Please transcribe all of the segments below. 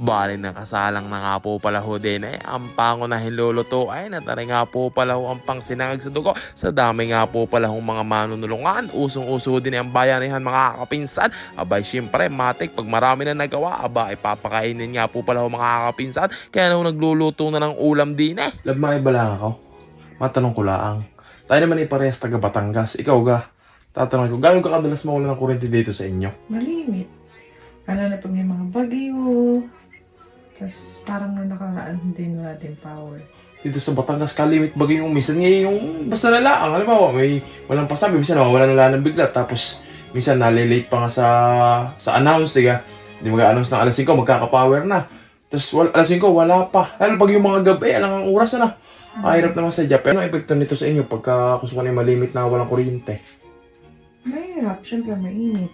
Bali nakasalang na nga po pala ho din ang pangunahing luluto ay natari nga po pala ho ang pangsinangag sa dugo. Sa dami nga po pala hong mga manunulungan, usong-uso din ang bayanihan mga kapinsan. Abay syempre matik pag marami na nagawa, aba ipapakainin nga po pala ho mga kapinsan. Kaya na ho nagluluto na ng ulam din Lab, maibala ako. Matanong ko lang. Tayo naman iparehas taga Batangas. Ikaw ga? Tatanong ko, gano'n ka kadalas mawala ng kuryente dito sa inyo? Malimit. Ano na pag may mga bagyo. Tapos parang nung nakaraan din wala din power. Dito sa Batangas, kalimit bagay yung minsan ngayon yung basta nalaang. Halimbawa, may walang pasabi. Minsan nawawala na ng bigla. Tapos minsan nalilate pa nga sa announce, diga. Hindi mag-announce ng alas 5, magkaka-power na. Tapos alas 5, wala pa. Lalo pag yung mga gabi, alang ang oras na. Mahirap naman sa Japan. Ano epekto nito sa inyo pagka kusukan yung malimit na walang kuryente? Mahirap. Siyempre mainit.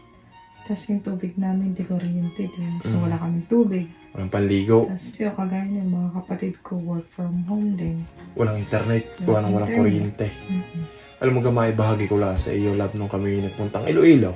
Tapos yung tubig namin di kuryente din. So wala kaming tubig. Walang panligo, Tapos yung kagaya ng mga kapatid ko work from home din. walang internet, walang Walang internet. kuryente. Alam mo gamay, bahagi ko lang sa iyo, lab, nung kami nagpuntang Iloilo.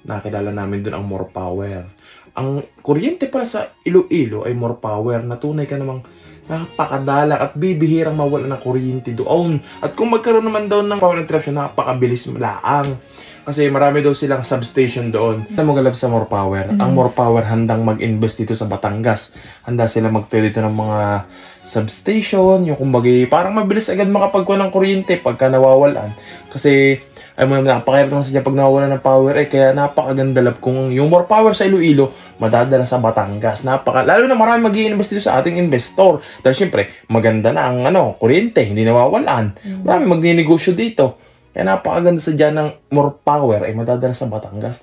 Nakilala namin doon ang more power. Ang kuryente pala sa Iloilo ay more power na tunay ka namang napakadalang at bibihirang mawala ng kuryente doon. At kung magkaroon naman daw ng power interruption, napakabilis laang. Kasi marami daw silang substation doon. Alam mo galab sa more power. Ang more power handang mag-invest dito sa Batangas. Handa sila magtayo dito ng mga substation. Yung kumbaga parang mabilis agad makapagkuha ng kuryente pagka nawawalan. Kasi ay mo naman napakahirap naman sa pag nawawalan ng power kaya napakaganda lab kung yung more power sa Iloilo madadala sa Batangas. Lalo na marami mag-i-invest dito sa ating investor. Dahil syempre maganda na ang kuryente, hindi nawawalan. Marami magninegosyo dito. Kaya napakaganda sa dyan ng more power ay madadala sa Batangas.